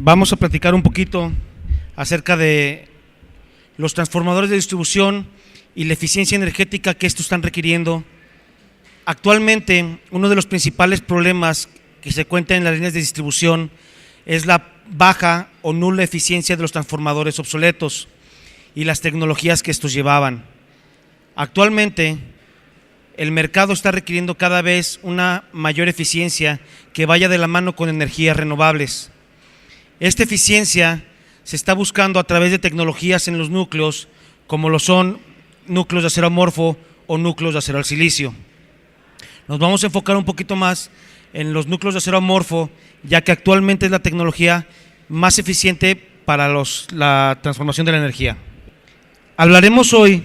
Vamos a platicar un poquito acerca de los transformadores de distribución y la eficiencia energética que estos están requiriendo. Actualmente, uno de los principales problemas que se cuentan en las líneas de distribución es la baja o nula eficiencia de los transformadores obsoletos y las tecnologías que estos llevaban. Actualmente, el mercado está requiriendo cada vez una mayor eficiencia que vaya de la mano con energías renovables. Esta eficiencia se está buscando a través de tecnologías en los núcleos, como lo son núcleos de acero amorfo o núcleos de acero al silicio. Nos vamos a enfocar un poquito más en los núcleos de acero amorfo, ya que actualmente es la tecnología más eficiente para la transformación de la energía. Hablaremos hoy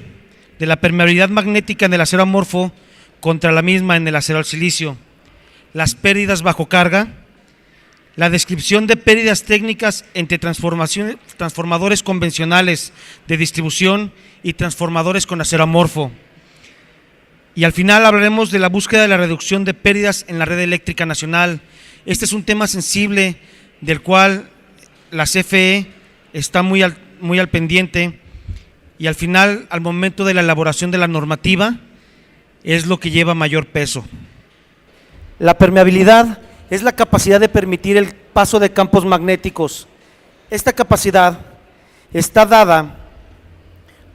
de la permeabilidad magnética en el acero amorfo contra la misma en el acero al silicio, las pérdidas bajo carga, la descripción de pérdidas técnicas entre transformadores convencionales de distribución y transformadores con acero amorfo. Y al final hablaremos de la búsqueda de la reducción de pérdidas en la red eléctrica nacional. Este es un tema sensible del cual la CFE está muy al pendiente, y al final, al momento de la elaboración de la normativa, es lo que lleva mayor peso. La permeabilidad es la capacidad de permitir el paso de campos magnéticos. Esta capacidad está dada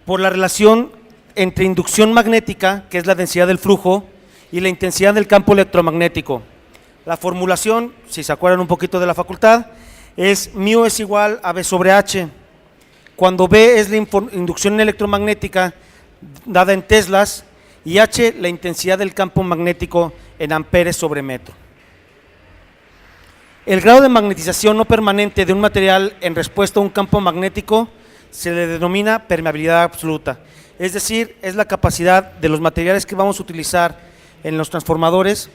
por la relación entre inducción magnética, que es la densidad del flujo, y la intensidad del campo electromagnético. La formulación, si se acuerdan un poquito de la facultad, es μ es igual a V sobre H, cuando V es la inducción electromagnética dada en teslas y H la intensidad del campo magnético en amperes sobre metro. El grado de magnetización no permanente de un material en respuesta a un campo magnético se le denomina permeabilidad absoluta, es decir, es la capacidad de los materiales que vamos a utilizar en los transformadores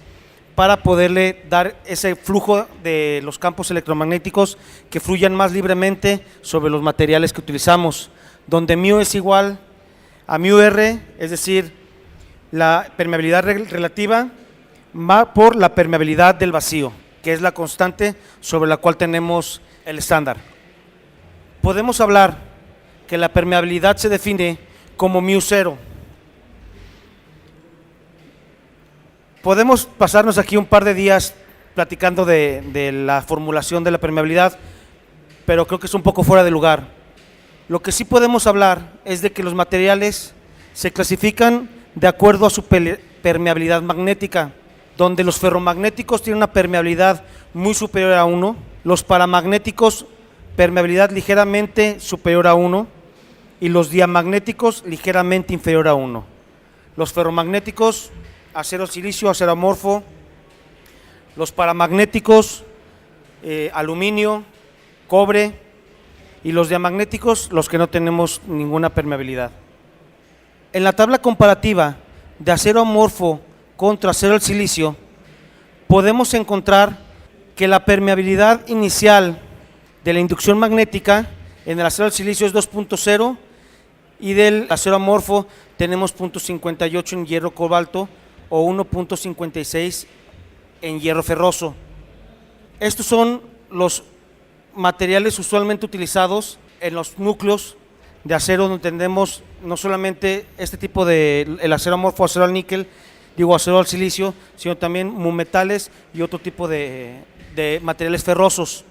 para poderle dar ese flujo de los campos electromagnéticos que fluyan más libremente sobre los materiales que utilizamos, donde μ es igual a μr, es decir, la permeabilidad relativa va por la permeabilidad del vacío, que es la constante sobre la cual tenemos el estándar. Podemos hablar que la permeabilidad se define como μ0. Podemos pasarnos aquí un par de días platicando de la formulación de la permeabilidad, pero creo que es un poco fuera de lugar. Lo que sí podemos hablar es de que los materiales se clasifican de acuerdo a su permeabilidad magnética, donde los ferromagnéticos tienen una permeabilidad muy superior a 1, los paramagnéticos permeabilidad ligeramente superior a 1 y los diamagnéticos ligeramente inferior a 1. Los ferromagnéticos, acero silicio, acero amorfo, los paramagnéticos, aluminio, cobre, y los diamagnéticos, los que no tenemos ninguna permeabilidad. En la tabla comparativa de acero amorfo contra acero al silicio, podemos encontrar que la permeabilidad inicial de la inducción magnética en el acero al silicio es 2.0 y del acero amorfo tenemos 0.58 en hierro cobalto o 1.56 en hierro ferroso. Estos son los materiales usualmente utilizados en los núcleos de acero, donde tenemos no solamente este tipo de el acero amorfo, acero al níquel, acero al silicio, sino también mumetales y otro tipo de materiales ferrosos.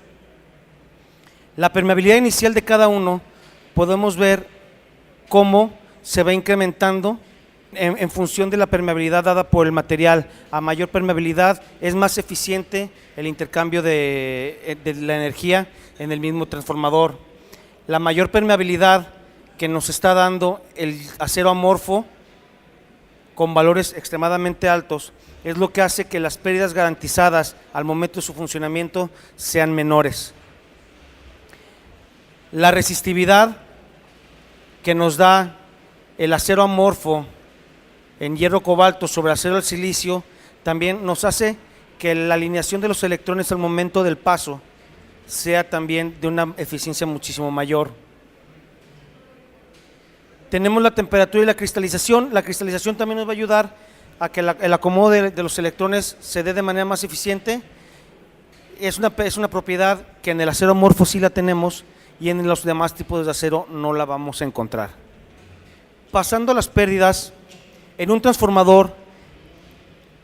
La permeabilidad inicial de cada uno podemos ver cómo se va incrementando en función de la permeabilidad dada por el material. A mayor permeabilidad es más eficiente el intercambio de la energía en el mismo transformador. La mayor permeabilidad que nos está dando el acero amorfo con valores extremadamente altos es lo que hace que las pérdidas garantizadas al momento de su funcionamiento sean menores. La resistividad que nos da el acero amorfo en hierro cobalto sobre acero al silicio también nos hace que la alineación de los electrones al momento del paso sea también de una eficiencia muchísimo mayor. Tenemos la temperatura y la cristalización. La cristalización también nos va a ayudar a que el acomodo de los electrones se dé de manera más eficiente es una propiedad que en el acero amorfo sí la tenemos y en los demás tipos de acero no la vamos a encontrar. Pasando a las pérdidas, en un transformador,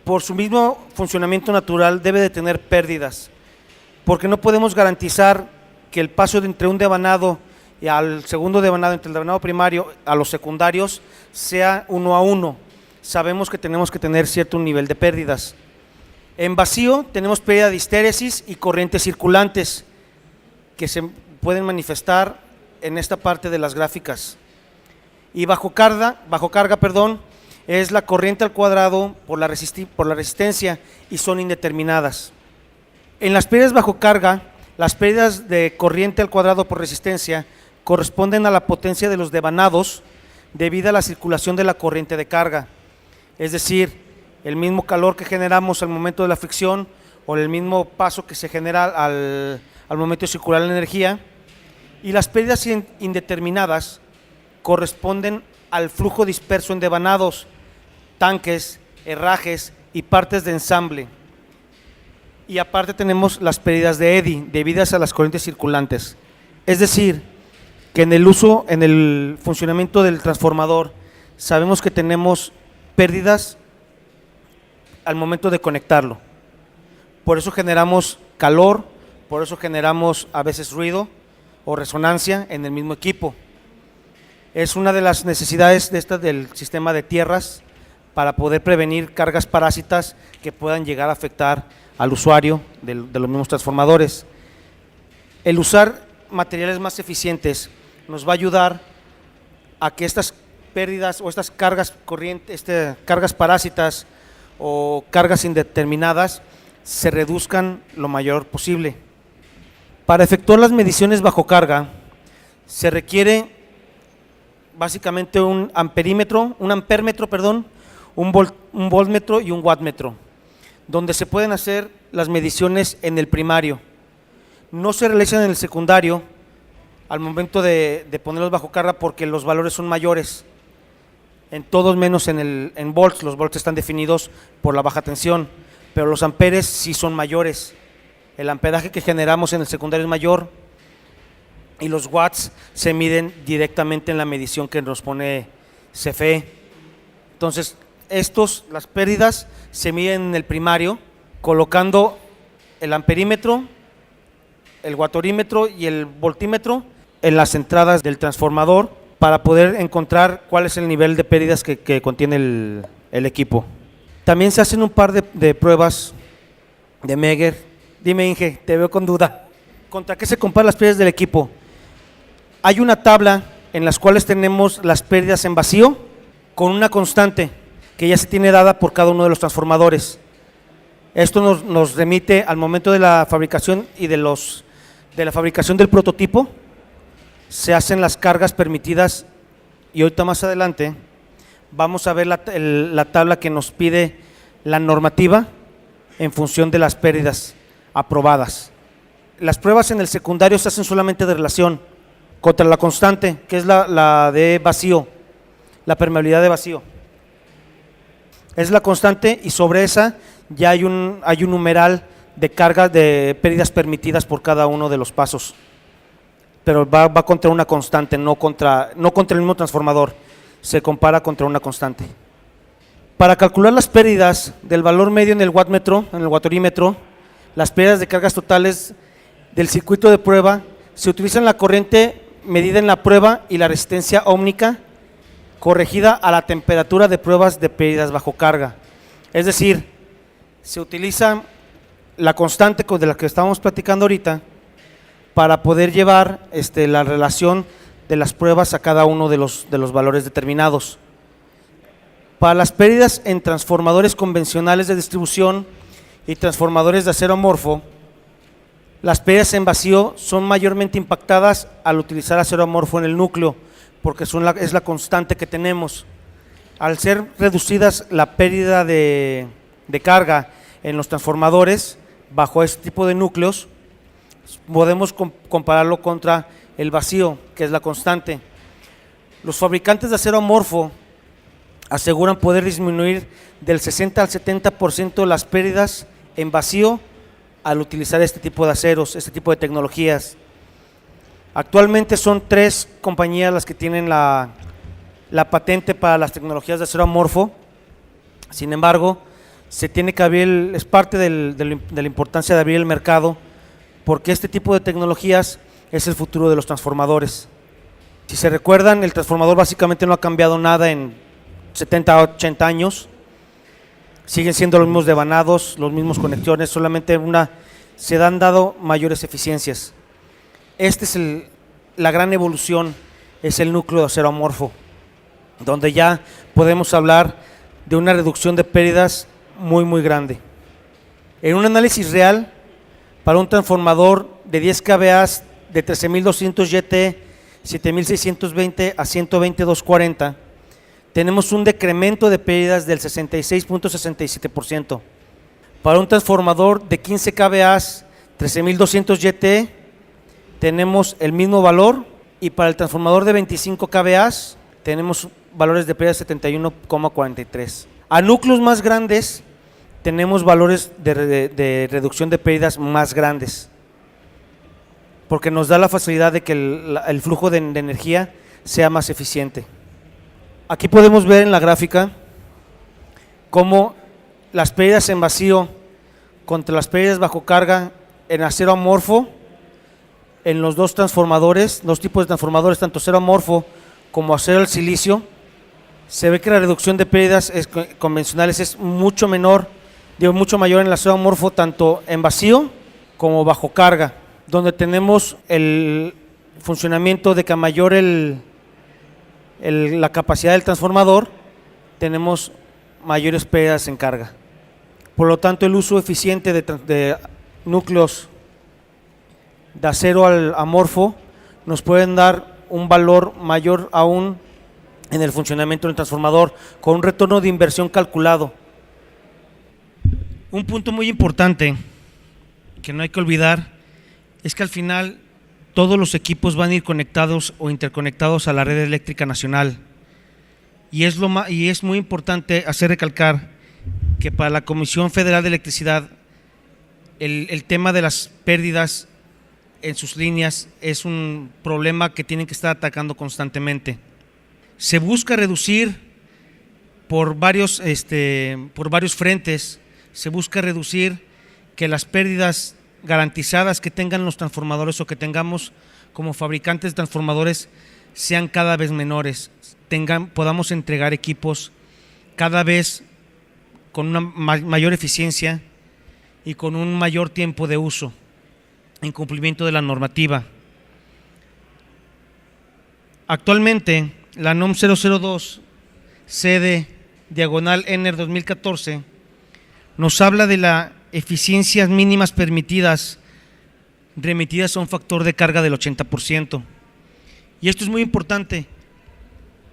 por su mismo funcionamiento natural, debe de tener pérdidas, porque no podemos garantizar que el paso entre un devanado y al segundo devanado, entre el devanado primario a los secundarios, sea 1 a 1. Sabemos que tenemos que tener cierto nivel de pérdidas. En vacío tenemos pérdida de histéresis y corrientes circulantes que se pueden manifestar en esta parte de las gráficas. Y bajo carga, es la corriente al cuadrado por la resistencia y son indeterminadas. En las pérdidas bajo carga, las pérdidas de corriente al cuadrado por resistencia corresponden a la potencia de los devanados debido a la circulación de la corriente de carga. Es decir, el mismo calor que generamos al momento de la fricción o el mismo paso que se genera al momento de circular la energía. Y las pérdidas indeterminadas corresponden al flujo disperso en devanados, tanques, herrajes y partes de ensamble. Y aparte tenemos las pérdidas de eddy debidas a las corrientes circulantes. Es decir, que en el funcionamiento del transformador sabemos que tenemos pérdidas al momento de conectarlo. Por eso generamos calor, por eso generamos a veces ruido o resonancia en el mismo equipo. Es una de las necesidades del sistema de tierras para poder prevenir cargas parásitas que puedan llegar a afectar al usuario de los mismos transformadores. El usar materiales más eficientes nos va a ayudar a que estas pérdidas o estas cargas cargas parásitas o cargas indeterminadas se reduzcan lo mayor posible. Para efectuar las mediciones bajo carga se requiere básicamente un amperímetro, un voltmetro y un wattmetro, donde se pueden hacer las mediciones en el primario. No se realizan en el secundario al momento de ponerlos bajo carga porque los valores son mayores, en todos menos en volts. Los volts están definidos por la baja tensión, pero los amperes sí son mayores. El amperaje que generamos en el secundario es mayor y los watts se miden directamente en la medición que nos pone CFE. Entonces, las pérdidas se miden en el primario colocando el amperímetro, el wattorímetro y el voltímetro en las entradas del transformador para poder encontrar cuál es el nivel de pérdidas que contiene el equipo. También se hacen un par de pruebas de Megger. Dime, Inge, te veo con duda. ¿Contra qué se comparan las pérdidas del equipo? Hay una tabla en las cuales tenemos las pérdidas en vacío con una constante que ya se tiene dada por cada uno de los transformadores. Esto nos remite al momento de la fabricación y de la fabricación del prototipo. Se hacen las cargas permitidas y ahorita más adelante vamos a ver la tabla que nos pide la normativa en función de las pérdidas aprobadas. Las pruebas en el secundario se hacen solamente de relación contra la constante, que es la de vacío, la permeabilidad de vacío. Es la constante y sobre esa ya hay un numeral de cargas de pérdidas permitidas por cada uno de los pasos. Pero va contra una constante, no contra el mismo transformador, se compara contra una constante. Para calcular las pérdidas del valor medio en el wattmetro, en el wattorímetro, las pérdidas de cargas totales del circuito de prueba, se utilizan la corriente medida en la prueba y la resistencia ómnica corregida a la temperatura de pruebas de pérdidas bajo carga. Es decir, se utiliza la constante de la que estábamos platicando ahorita para poder llevar la relación de las pruebas a cada uno de los valores determinados. Para las pérdidas en transformadores convencionales de distribución y transformadores de acero amorfo, las pérdidas en vacío son mayormente impactadas al utilizar acero amorfo en el núcleo, porque es la constante que tenemos. Al ser reducidas la pérdida de carga en los transformadores bajo este tipo de núcleos, podemos compararlo contra el vacío, que es la constante. Los fabricantes de acero amorfo aseguran poder disminuir del 60 al 70% las pérdidas en vacío al utilizar este tipo de aceros, este tipo de tecnologías. Actualmente son 3 compañías las que tienen la patente para las tecnologías de acero amorfo. Sin embargo, se tiene que abrir, es parte de la importancia de abrir el mercado, porque este tipo de tecnologías es el futuro de los transformadores. Si se recuerdan, el transformador básicamente no ha cambiado nada en 70 o 80 años. Siguen siendo los mismos devanados, los mismos conexiones, solamente se han dado mayores eficiencias. Este es la gran evolución, es el núcleo de acero amorfo, donde ya podemos hablar de una reducción de pérdidas muy grande. En un análisis real, para un transformador de 10 kVA de 13200 YT, 7620 a 120-240, tenemos un decremento de pérdidas del 66.67%. Para un transformador de 15 kVA, 13200 YT, tenemos el mismo valor, y para el transformador de 25 kVA tenemos valores de pérdida 71,43. A núcleos más grandes tenemos valores de reducción de pérdidas más grandes, porque nos da la facilidad de que el flujo de energía sea más eficiente. Aquí podemos ver en la gráfica cómo las pérdidas en vacío contra las pérdidas bajo carga en acero amorfo, en los dos transformadores, dos tipos de transformadores, tanto acero amorfo como acero al silicio, se ve que la reducción de pérdidas convencionales es mucho mayor en el acero amorfo, tanto en vacío como bajo carga, donde tenemos el funcionamiento de que a mayor la capacidad del transformador, tenemos mayores pérdidas en carga. Por lo tanto, el uso eficiente de núcleos de acero al amorfo nos pueden dar un valor mayor aún en el funcionamiento del transformador, con un retorno de inversión calculado. Un punto muy importante que no hay que olvidar es que al final todos los equipos van a ir conectados o interconectados a la red eléctrica nacional, y es muy importante hacer recalcar que para la Comisión Federal de Electricidad el tema de las pérdidas en sus líneas es un problema que tienen que estar atacando constantemente. Se busca reducir por varios frentes, se busca reducir que las pérdidas garantizadas que tengan los transformadores o que tengamos como fabricantes de transformadores sean cada vez menores, podamos entregar equipos cada vez con una mayor eficiencia y con un mayor tiempo de uso en cumplimiento de la normativa. Actualmente la NOM 002 CD/ENER 2014 nos habla de las eficiencias mínimas permitidas remitidas a un factor de carga del 80%. Y esto es muy importante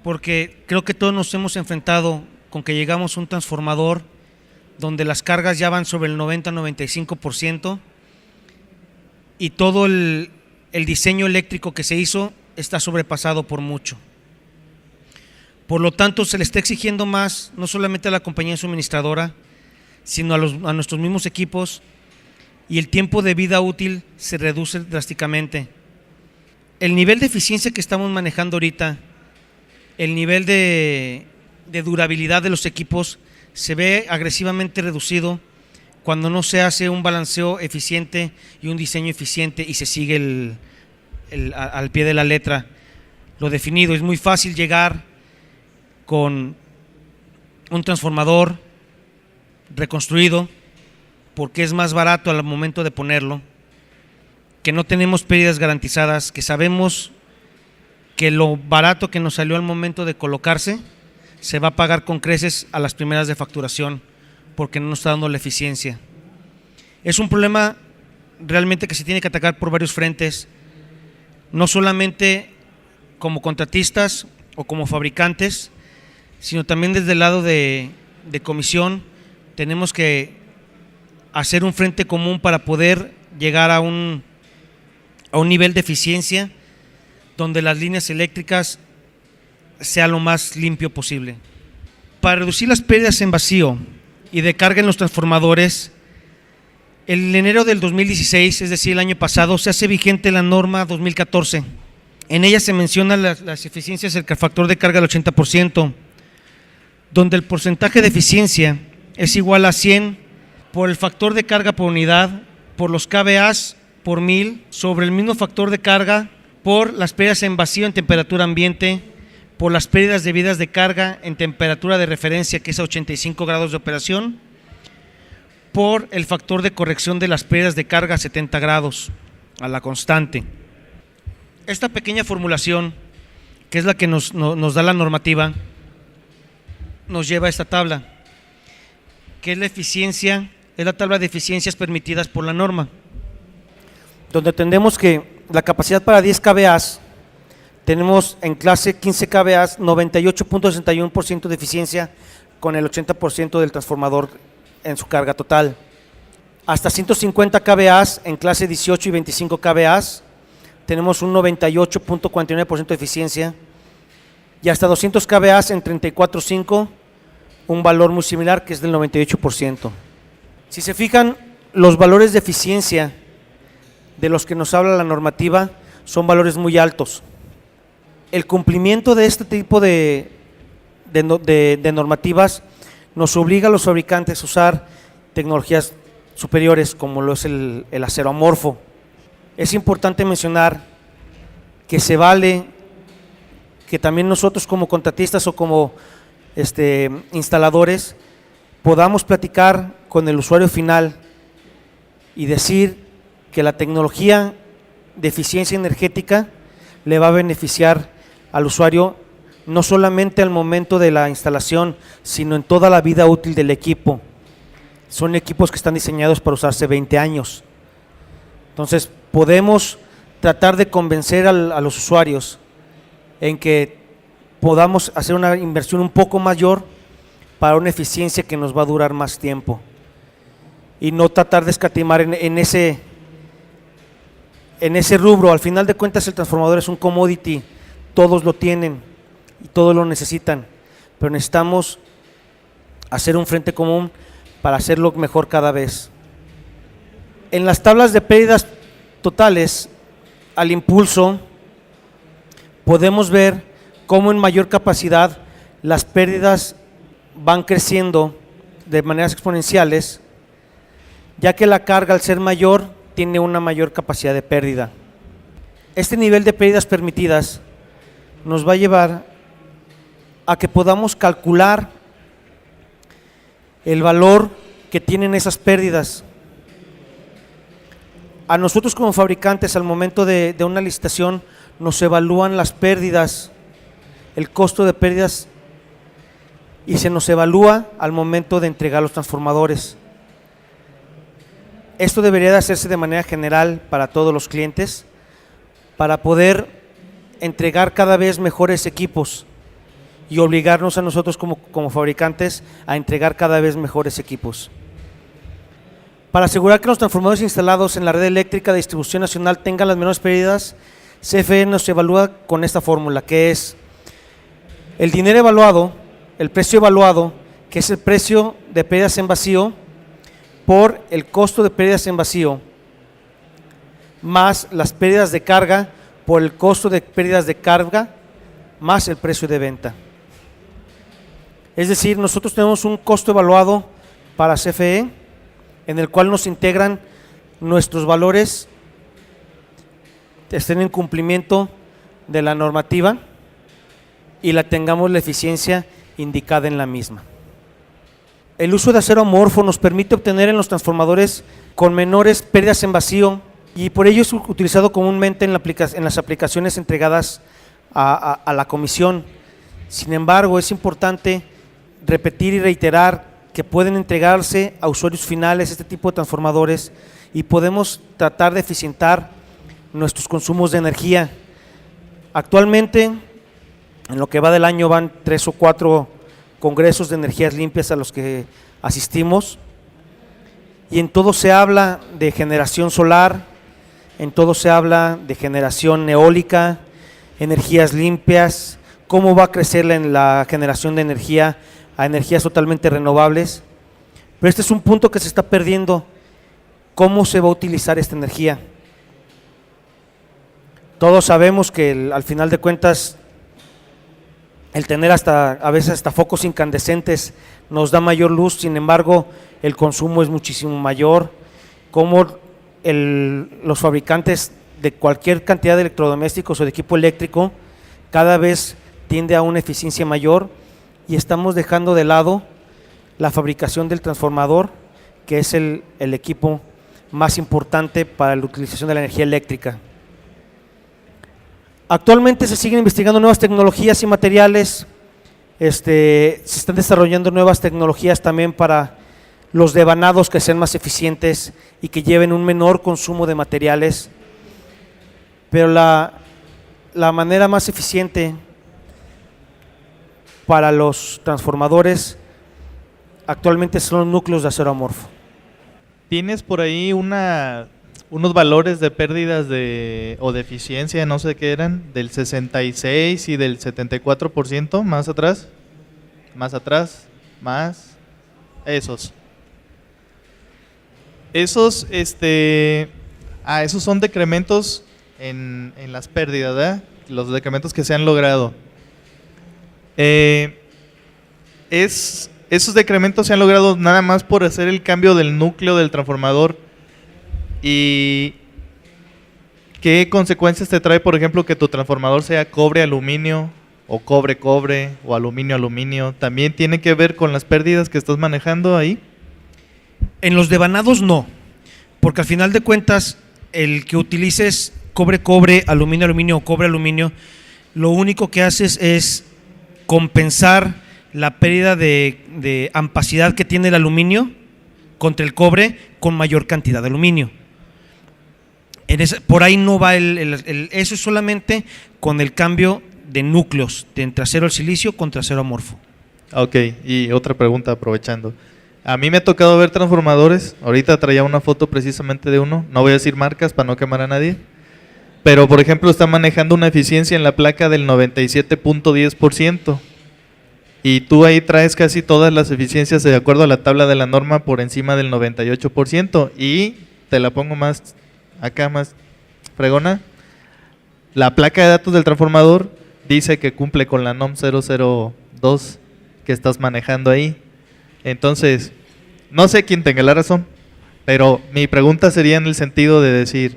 porque creo que todos nos hemos enfrentado con que llegamos a un transformador donde las cargas ya van sobre el 90-95% y todo el diseño eléctrico que se hizo está sobrepasado por mucho. Por lo tanto, se le está exigiendo más, no solamente a la compañía suministradora, sino a nuestros mismos equipos, y el tiempo de vida útil se reduce drásticamente. El nivel de eficiencia que estamos manejando ahorita, el nivel de durabilidad de los equipos se ve agresivamente reducido cuando no se hace un balanceo eficiente y un diseño eficiente y se sigue al pie de la letra lo definido. Es muy fácil llegar con un transformador reconstruido porque es más barato al momento de ponerlo, que no tenemos pérdidas garantizadas, que sabemos que lo barato que nos salió al momento de colocarse se va a pagar con creces a las primeras de facturación porque no nos está dando la eficiencia. Es un problema realmente que se tiene que atacar por varios frentes, no solamente como contratistas o como fabricantes, sino también desde el lado de comisión. Tenemos que hacer un frente común para poder llegar a un nivel de eficiencia donde las líneas eléctricas sea lo más limpio posible. Para reducir las pérdidas en vacío y de carga en los transformadores, En enero del 2016, es decir, el año pasado, se hace vigente la norma 2014. En ella se mencionan las eficiencias del factor de carga del 80%, donde el porcentaje de eficiencia es igual a 100 por el factor de carga por unidad, por los kVAs por 1000, sobre el mismo factor de carga, por las pérdidas en vacío en temperatura ambiente, por las pérdidas debidas de carga en temperatura de referencia, que es a 85 grados de operación, por el factor de corrección de las pérdidas de carga a 70 grados, a la constante. Esta pequeña formulación, que es la que nos da la normativa, nos lleva a esta tabla, que es la eficiencia, es la tabla de eficiencias permitidas por la norma. Donde entendemos que la capacidad para 10 kVAs, tenemos en clase 15 kVAs, 98.61% de eficiencia con el 80% del transformador en su carga total. Hasta 150 kVAs en clase 18 y 25 kVAs, tenemos un 98.49% de eficiencia, y hasta 200 kVAs en 34.5, un valor muy similar, que es del 98%. Si se fijan, los valores de eficiencia de los que nos habla la normativa son valores muy altos. El cumplimiento de este tipo de normativas nos obliga a los fabricantes a usar tecnologías superiores, como lo es el acero amorfo. Es importante mencionar que se vale que también nosotros como contratistas o como instaladores podamos platicar con el usuario final y decir que la tecnología de eficiencia energética le va a beneficiar al usuario no solamente al momento de la instalación, sino en toda la vida útil del equipo. Son equipos que están diseñados para usarse 20 años. Entonces, podemos tratar de convencer a los usuarios en que podamos hacer una inversión un poco mayor para una eficiencia que nos va a durar más tiempo, y no tratar de escatimar en ese rubro. Al final de cuentas, el transformador es un commodity, todos lo tienen y todos lo necesitan, pero necesitamos hacer un frente común para hacerlo mejor cada vez. En las tablas de pérdidas totales al impulso podemos ver cómo en mayor capacidad las pérdidas van creciendo de maneras exponenciales, ya que la carga, al ser mayor, tiene una mayor capacidad de pérdida. Este nivel de pérdidas permitidas nos va a llevar a que podamos calcular el valor que tienen esas pérdidas. A nosotros como fabricantes, al momento de una licitación, nos evalúan las pérdidas, el costo de pérdidas, y se nos evalúa al momento de entregar los transformadores. Esto debería de hacerse de manera general para todos los clientes, para poder entregar cada vez mejores equipos y obligarnos a nosotros como fabricantes a entregar cada vez mejores equipos. Para asegurar que los transformadores instalados en la red eléctrica de distribución nacional tengan las menores pérdidas, CFE nos evalúa con esta fórmula, que es el dinero evaluado, el precio evaluado, que es el precio de pérdidas en vacío, por el costo de pérdidas en vacío, más las pérdidas de carga por el costo de pérdidas de carga, más el precio de venta. Es decir, nosotros tenemos un costo evaluado para CFE, en el cual nos integran nuestros valores, estén en cumplimiento de la normativa y tengamos la eficiencia indicada en la misma. El uso de acero amorfo nos permite obtener en los transformadores con menores pérdidas en vacío, y por ello es utilizado comúnmente en las aplicaciones entregadas a la comisión. Sin embargo, es importante repetir y reiterar que pueden entregarse a usuarios finales este tipo de transformadores, y podemos tratar de eficientar nuestros consumos de energía. Actualmente, en lo que va del año, van 3 o 4 congresos de energías limpias a los que asistimos, y en todo se habla de generación solar, en todo se habla de generación eólica, energías limpias, cómo va a crecer la generación de energía a energías totalmente renovables. Pero este es un punto que se está perdiendo, ¿cómo se va a utilizar esta energía? Todos sabemos que al final de cuentas el tener a veces hasta focos incandescentes nos da mayor luz, sin embargo el consumo es muchísimo mayor. Como los fabricantes de cualquier cantidad de electrodomésticos o de equipo eléctrico cada vez tiende a una eficiencia mayor, y estamos dejando de lado la fabricación del transformador, que es el equipo más importante para la utilización de la energía eléctrica. Actualmente se siguen investigando nuevas tecnologías y materiales, se están desarrollando nuevas tecnologías también para los devanados que sean más eficientes y que lleven un menor consumo de materiales, pero la manera más eficiente para los transformadores actualmente son los núcleos de acero amorfo. ¿Tienes por ahí unos valores de pérdidas o de eficiencia, no sé qué eran, del 66 y del 74%, más atrás, esos son decrementos en las pérdidas, ¿verdad? Los decrementos que se han logrado. Esos decrementos se han logrado nada más por hacer el cambio del núcleo del transformador. ¿Y qué consecuencias te trae, por ejemplo, que tu transformador sea cobre-aluminio o cobre-cobre o aluminio-aluminio? ¿También tiene que ver con las pérdidas que estás manejando ahí? En los devanados no, porque al final de cuentas el que utilices cobre-cobre, aluminio-aluminio o cobre-aluminio, lo único que haces es compensar la pérdida de ampacidad que tiene el aluminio contra el cobre con mayor cantidad de aluminio. Por ahí no va eso es solamente con el cambio de núcleos, de entre acero al silicio contra acero amorfo. Ok, y otra pregunta aprovechando. A mí me ha tocado ver transformadores, ahorita traía una foto precisamente de uno, no voy a decir marcas para no quemar a nadie, pero por ejemplo está manejando una eficiencia en la placa del 97.10%. Y tú ahí traes casi todas las eficiencias de acuerdo a la tabla de la norma por encima del 98%. Y te la pongo más fregona. La placa de datos del transformador dice que cumple con la NOM 002 que estás manejando ahí. Entonces, no sé quién tenga la razón, pero mi pregunta sería en el sentido de decir,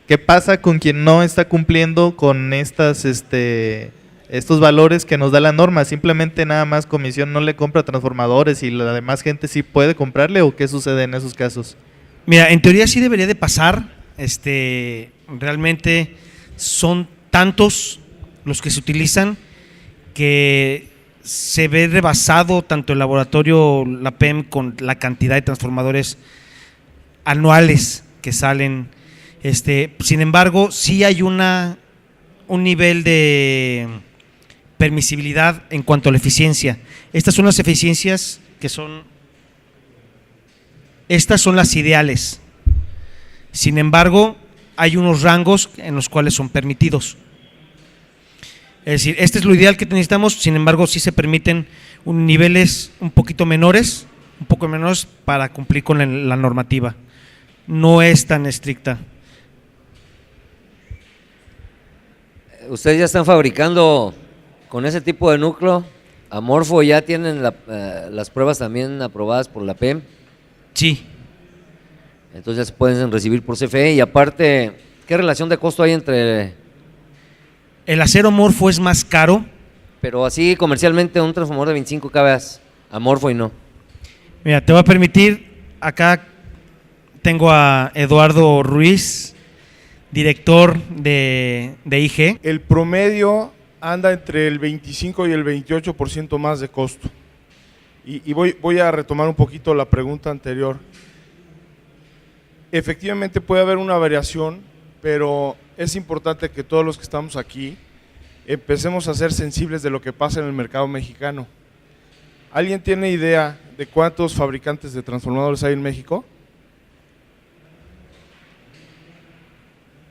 ¿qué pasa con quien no está cumpliendo con estos valores que nos da la norma? Simplemente nada más comisión no le compra transformadores y la demás gente sí puede comprarle, ¿o qué sucede en esos casos? Mira, en teoría sí debería de pasar, realmente son tantos los que se utilizan que se ve rebasado tanto el laboratorio, la PEM, con la cantidad de transformadores anuales que salen. Sin embargo, sí hay un nivel de permisibilidad en cuanto a la eficiencia. Estas son las eficiencias estas son las ideales. Sin embargo, hay unos rangos en los cuales son permitidos. Es decir, este es lo ideal que necesitamos, sin embargo, sí se permiten niveles un poco menores para cumplir con la normativa. No es tan estricta. ¿Ustedes ya están fabricando con ese tipo de núcleo amorfo? ¿Ya tienen las pruebas también aprobadas por la PEM? Sí. Entonces ya se pueden recibir por CFE. Y aparte, ¿qué relación de costo hay entre...? El acero amorfo es más caro. Pero así comercialmente un transformador de 25 kV amorfo y no. Mira, te voy a permitir, acá tengo a Eduardo Ruiz, director de IG. El promedio anda entre el 25 y el 28% más de costo. Y voy a retomar un poquito la pregunta anterior. Efectivamente puede haber una variación, pero es importante que todos los que estamos aquí empecemos a ser sensibles de lo que pasa en el mercado mexicano. ¿Alguien tiene idea de cuántos fabricantes de transformadores hay en México?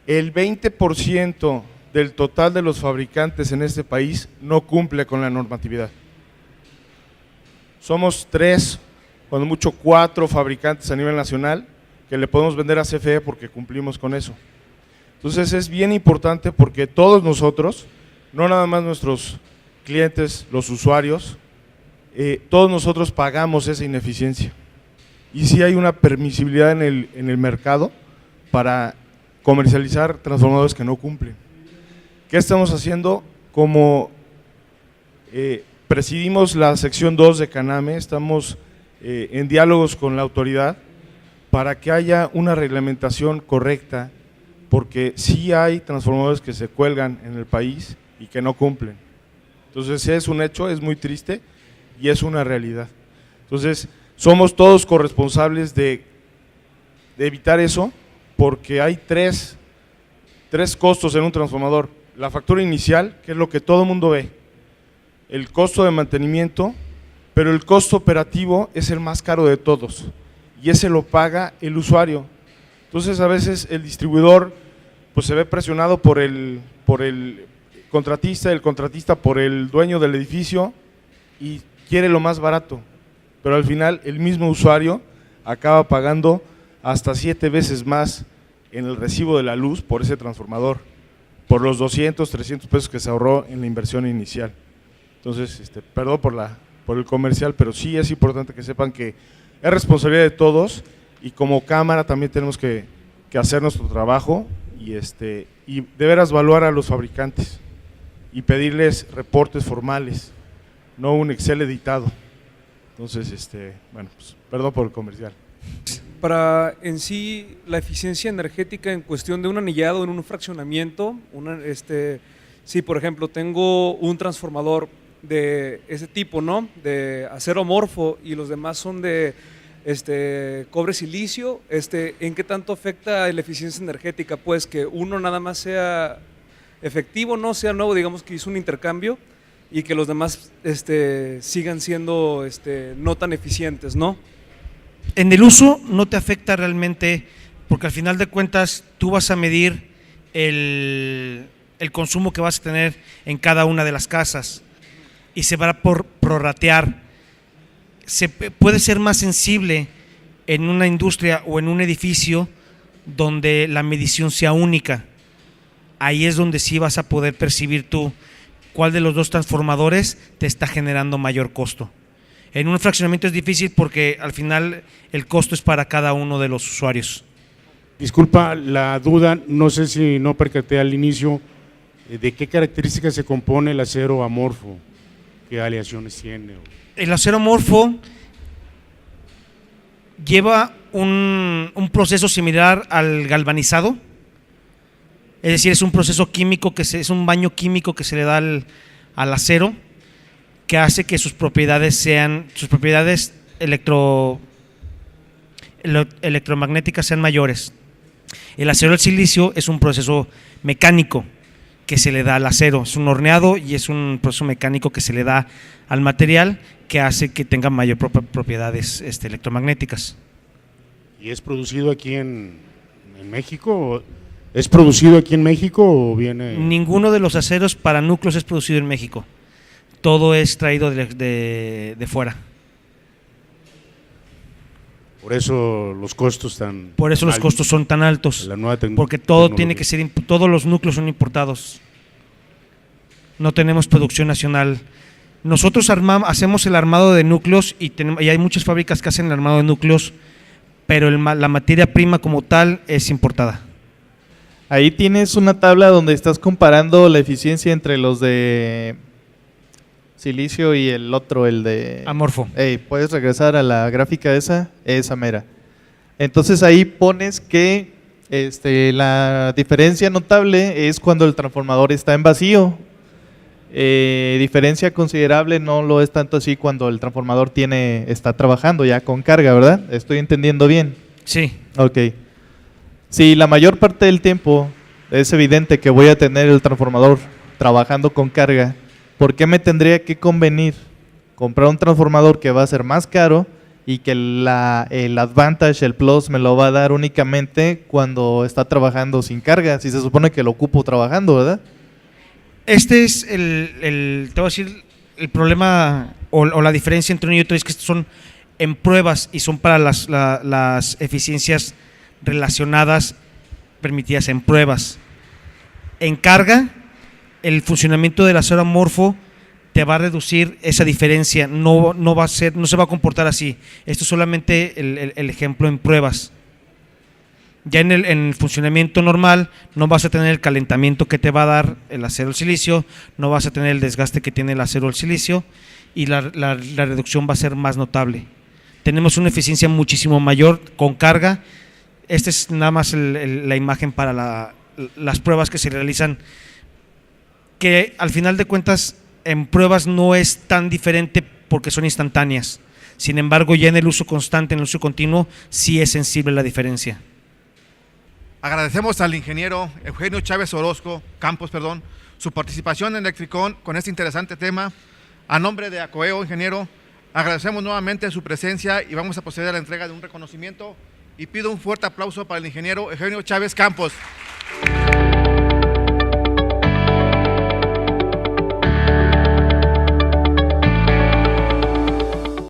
El 20% del total de los fabricantes en este país no cumple con la normatividad. Somos 3, cuando mucho 4 fabricantes a nivel nacional que le podemos vender a CFE porque cumplimos con eso. Entonces es bien importante porque todos nosotros, no nada más nuestros clientes, los usuarios, todos nosotros pagamos esa ineficiencia. Y sí hay una permisibilidad en el mercado para comercializar transformadores que no cumplen. ¿Qué estamos haciendo? Como presidimos la sección 2 de Caname, estamos en diálogos con la autoridad para que haya una reglamentación correcta, porque sí hay transformadores que se cuelgan en el país y que no cumplen. Entonces es un hecho, es muy triste y es una realidad. Entonces somos todos corresponsables de evitar eso, porque hay tres costos en un transformador. La factura inicial, que es lo que todo el mundo ve, el costo de mantenimiento, pero el costo operativo es el más caro de todos y ese lo paga el usuario. Entonces a veces el distribuidor pues se ve presionado por el contratista, el contratista por el dueño del edificio y quiere lo más barato, pero al final el mismo usuario acaba pagando hasta 7 veces más en el recibo de la luz por ese transformador, por los 200, 300 pesos que se ahorró en la inversión inicial. Entonces, perdón por el comercial, pero sí es importante que sepan que es responsabilidad de todos y como cámara también tenemos que hacer nuestro trabajo y de veras evaluar a los fabricantes y pedirles reportes formales, no un Excel editado. Entonces, bueno, pues, perdón por el comercial. Para en sí la eficiencia energética en cuestión de un anillado en un fraccionamiento, si por ejemplo tengo un transformador de ese tipo, ¿no? De acero amorfo y los demás son de cobre silicio, ¿en qué tanto afecta la eficiencia energética? Pues que uno nada más sea efectivo, no sea nuevo, digamos que hizo un intercambio y que los demás sigan siendo no tan eficientes, ¿no? En el uso no te afecta realmente, porque al final de cuentas tú vas a medir el consumo que vas a tener en cada una de las casas y se va a prorratear. Puede ser más sensible en una industria o en un edificio donde la medición sea única. Ahí es donde sí vas a poder percibir tú cuál de los dos transformadores te está generando mayor costo. En un fraccionamiento es difícil porque al final el costo es para cada uno de los usuarios. Disculpa la duda, no sé si no percaté al inicio, ¿de qué características se compone el acero amorfo? ¿Qué aleaciones tiene? El acero amorfo lleva un proceso similar al galvanizado, es decir, es un proceso químico, es un baño químico que se le da al acero, que hace que sus propiedades electromagnéticas sean mayores. El acero al silicio es un proceso mecánico que se le da al acero, es un horneado y es un proceso mecánico que se le da al material que hace que tenga mayor propiedades electromagnéticas. ¿Y es producido aquí en México? ¿Es producido aquí en México o viene? Ninguno de los aceros para núcleos es producido en México. Todo es traído de fuera. Por eso los costos tan Por eso los costos son tan altos. La nueva porque todo tiene que ser, todos los núcleos son importados. No tenemos producción nacional. Nosotros hacemos el armado de núcleos y hay muchas fábricas que hacen el armado de núcleos, pero la materia prima como tal es importada. Ahí tienes una tabla donde estás comparando la eficiencia entre los de silicio y el otro, el de amorfo. ¿Puedes regresar a la gráfica esa mera? Entonces ahí pones que la diferencia notable es cuando el transformador está en vacío. Diferencia considerable no lo es tanto así cuando el transformador está trabajando ya con carga, ¿verdad? ¿Estoy entendiendo bien? Sí. Ok. Si la mayor parte del tiempo es evidente que voy a tener el transformador trabajando con carga, ¿por qué me tendría que convenir comprar un transformador que va a ser más caro y que el Advantage, el Plus, me lo va a dar únicamente cuando está trabajando sin carga? Si se supone que lo ocupo trabajando, ¿verdad? Este es te voy a decir, el problema o la diferencia entre uno y otro es que estos son en pruebas y son para las eficiencias relacionadas permitidas en pruebas. En carga, el funcionamiento del acero amorfo te va a reducir esa diferencia, no se va a comportar así. Esto es solamente el ejemplo en pruebas. Ya en el funcionamiento normal no vas a tener el calentamiento que te va a dar el acero al silicio, no vas a tener el desgaste que tiene el acero al silicio y la reducción va a ser más notable. Tenemos una eficiencia muchísimo mayor con carga. Esta es nada más la imagen para las pruebas que se realizan, que al final de cuentas en pruebas no es tan diferente porque son instantáneas. Sin embargo, ya en el uso constante, en el uso continuo, sí es sensible la diferencia. Agradecemos al ingeniero Eugenio Chávez Orozco, Campos, su participación en Electricon con este interesante tema. A nombre de ACOEO, ingeniero, agradecemos nuevamente su presencia y vamos a proceder a la entrega de un reconocimiento y pido un fuerte aplauso para el ingeniero Eugenio Chávez Campos.